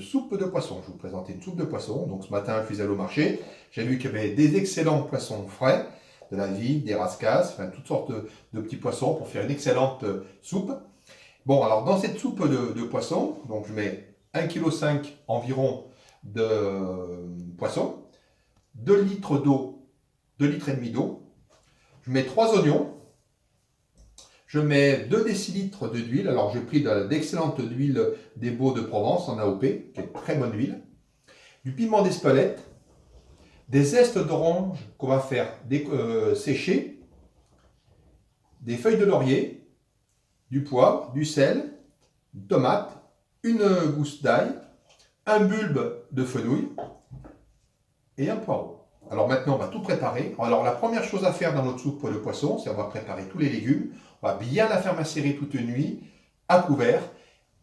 soupe de poisson. Je vais vous présenter une soupe de poisson. Donc ce matin, je suis allé au marché. J'ai vu qu'il y avait des excellents poissons frais, de la vide, des rascasses, enfin toutes sortes de petits poissons pour faire une excellente soupe. Bon, alors dans cette soupe de poisson, donc je mets 1,5 kg environ de poisson, 2 litres d'eau, 2 litres et demi d'eau. Je mets 3 oignons. Je mets 2 décilitres d'huile. Alors j'ai pris d'excellente huile des Baux de Provence en AOP, qui est très bonne huile. Du piment d'Espelette, des zestes d'orange qu'on va faire sécher, des feuilles de laurier, du poivre, du sel, une tomate, une gousse d'ail, un bulbe de fenouil et un poireau. Alors maintenant, on va tout préparer. Alors la première chose à faire dans notre soupe de poisson, c'est on va préparer tous les légumes. On va bien la faire macérer toute une nuit à couvert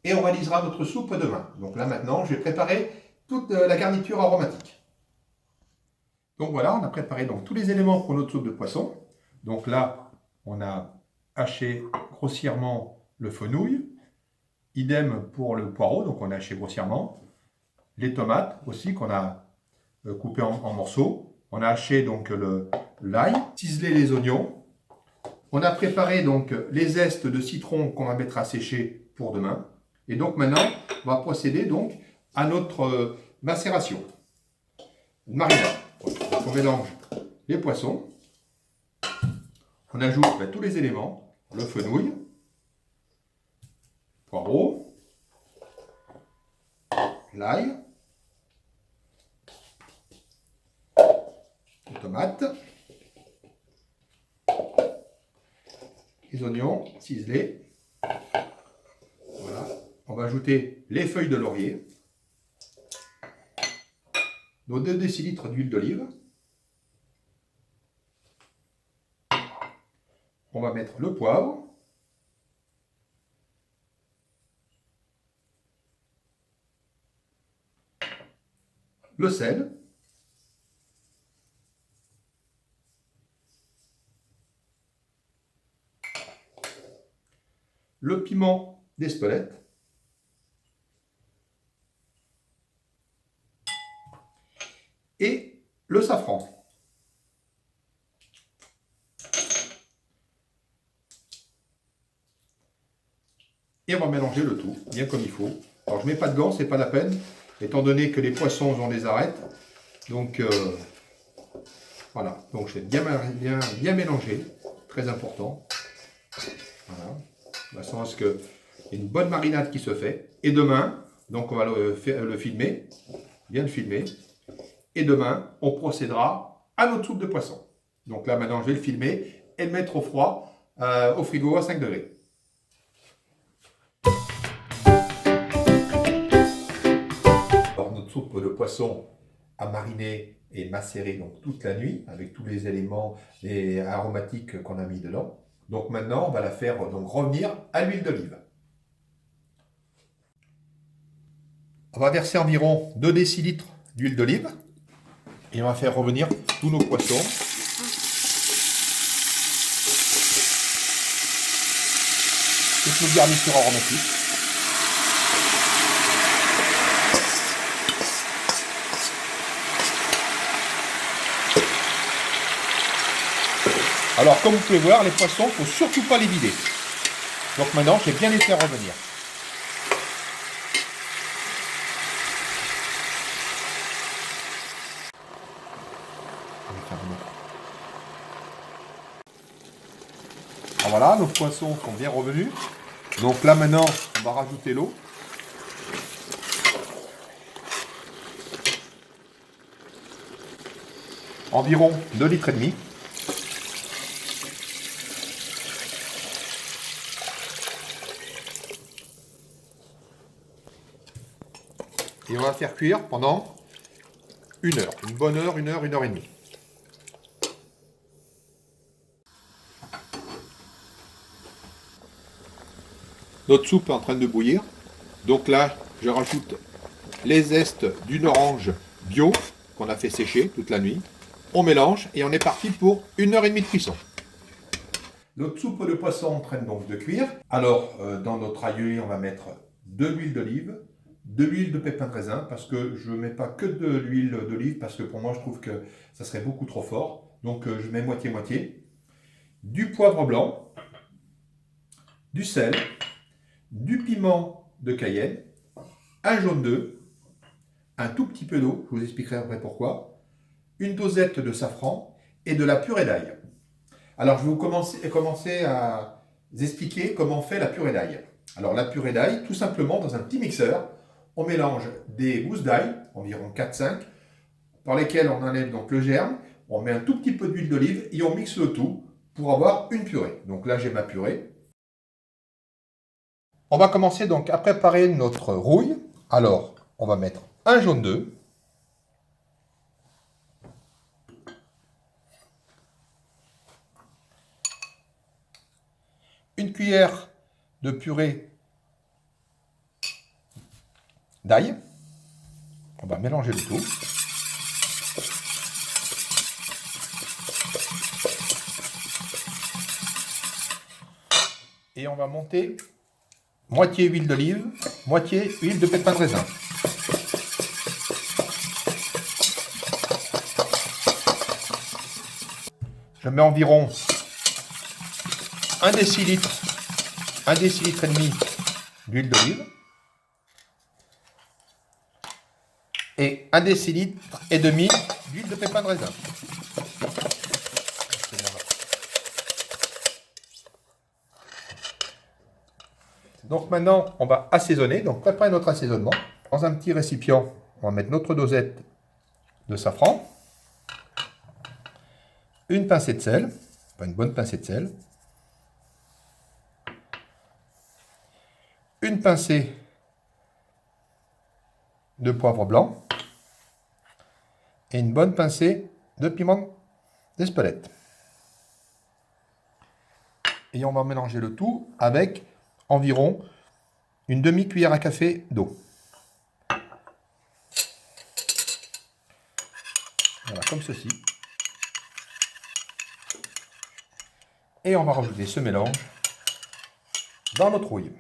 et on réalisera notre soupe demain. Donc là maintenant, je vais préparer toute la garniture aromatique. Donc voilà, on a préparé donc tous les éléments pour notre soupe de poisson. Donc là, on a haché grossièrement le fenouil. Idem pour le poireau, donc on a haché grossièrement. Les tomates aussi qu'on a coupées en morceaux. On a haché donc l'ail, ciselé les oignons. On a préparé donc les zestes de citron qu'on va mettre à sécher pour demain. Et donc maintenant, on va procéder donc à notre macération. Une marinade. Donc on mélange les poissons. On ajoute tous les éléments. Le fenouil, poireau, l'ail, les tomates, les oignons ciselés. Voilà. On va ajouter les feuilles de laurier, nos 2 décilitres d'huile d'olive. On va mettre le poivre, le sel, le piment d'Espelette, et le safran. Et on va mélanger le tout, bien comme il faut. Alors je ne mets pas de gants, c'est pas la peine, étant donné que les poissons ont des arêtes. Donc voilà, donc je vais bien mélanger, très important. Voilà, de façon à ce qu'il y ait une bonne marinade qui se fait. Et demain, donc on va le filmer, bien le filmer. Et demain, on procédera à notre soupe de poisson. Donc là maintenant, je vais le filmer et le mettre au froid, au frigo à 5 degrés. Alors notre soupe de poisson à mariner et macérer donc toute la nuit avec tous les éléments aromatiques qu'on a mis dedans. Donc maintenant, on va la faire donc revenir à l'huile d'olive. On va verser environ 2 décilitres d'huile d'olive et on va faire revenir tous nos poissons. Toutes nos garnitures aromatiques. Alors, comme vous pouvez voir, les poissons, il ne faut surtout pas les vider. Donc maintenant, je vais bien les faire revenir. Alors voilà, nos poissons sont bien revenus. Donc là maintenant, on va rajouter l'eau. Environ 2 litres et demi. Et on va faire cuire pendant 1 heure. Une bonne heure, 1 heure, 1 heure et demie. Notre soupe est en train de bouillir. Donc là, je rajoute les zestes d'une orange bio qu'on a fait sécher toute la nuit. On mélange et on est parti pour 1 heure et demie de cuisson. Notre soupe de poisson est en train donc de cuire. Alors, dans notre aïeul, on va mettre de l'huile d'olive, de l'huile de pépins de raisin, parce que je ne mets pas que de l'huile d'olive, parce que pour moi je trouve que ça serait beaucoup trop fort. Donc je mets moitié-moitié. Du poivre blanc, du sel, du piment de Cayenne, un jaune d'œuf, un tout petit peu d'eau, je vous expliquerai après pourquoi, une dosette de safran et de la purée d'ail. Alors je vais vous commencer à vous expliquer comment on fait la purée d'ail. Alors la purée d'ail, tout simplement dans un petit mixeur, on mélange des gousses d'ail, environ 4-5, par lesquelles on enlève donc le germe, on met un tout petit peu d'huile d'olive et on mixe le tout pour avoir une purée. Donc là j'ai ma purée. On va commencer donc à préparer notre rouille. Alors on va mettre un jaune d'œuf, une cuillère de purée d'ail. On va mélanger le tout. Et on va monter moitié huile d'olive, moitié huile de pépins de raisin. Je mets environ 1 décilitre, 1 décilitre et demi d'huile d'olive et 1 décilitre et demi d'huile de pépins de raisin. Donc maintenant, on va assaisonner. Donc préparer notre assaisonnement. Dans un petit récipient, on va mettre notre dosette de safran, une pincée de sel, enfin une bonne pincée de sel, une pincée de poivre blanc et une bonne pincée de piment d'Espelette. Et on va mélanger le tout avec environ une demi-cuillère à café d'eau. Voilà, comme ceci. Et on va rajouter ce mélange dans notre rouille.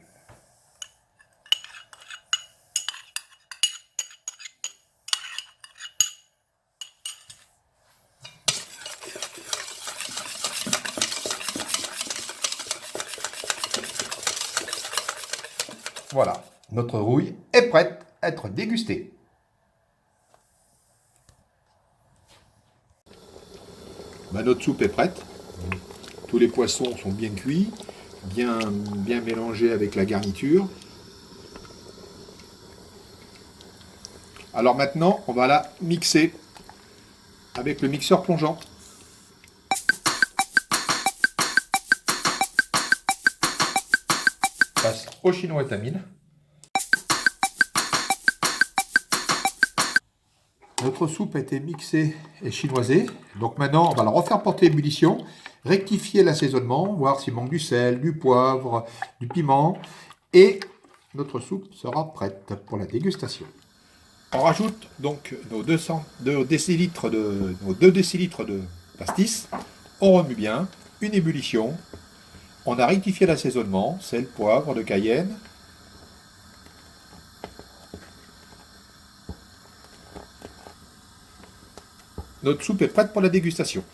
Voilà, notre rouille est prête à être dégustée. Notre soupe est prête. Tous les poissons sont bien cuits, bien mélangés avec la garniture. Alors maintenant, on va la mixer avec le mixeur plongeant. On passe au chinois étamine. Notre soupe a été mixée et chinoisée. Donc maintenant, on va la refaire porter ébullition, rectifier l'assaisonnement, voir s'il manque du sel, du poivre, du piment. Et notre soupe sera prête pour la dégustation. On rajoute donc nos 2 décilitres de pastis. On remue bien, une ébullition. On a rectifié l'assaisonnement, sel, poivre, de Cayenne. Notre soupe est prête pour la dégustation.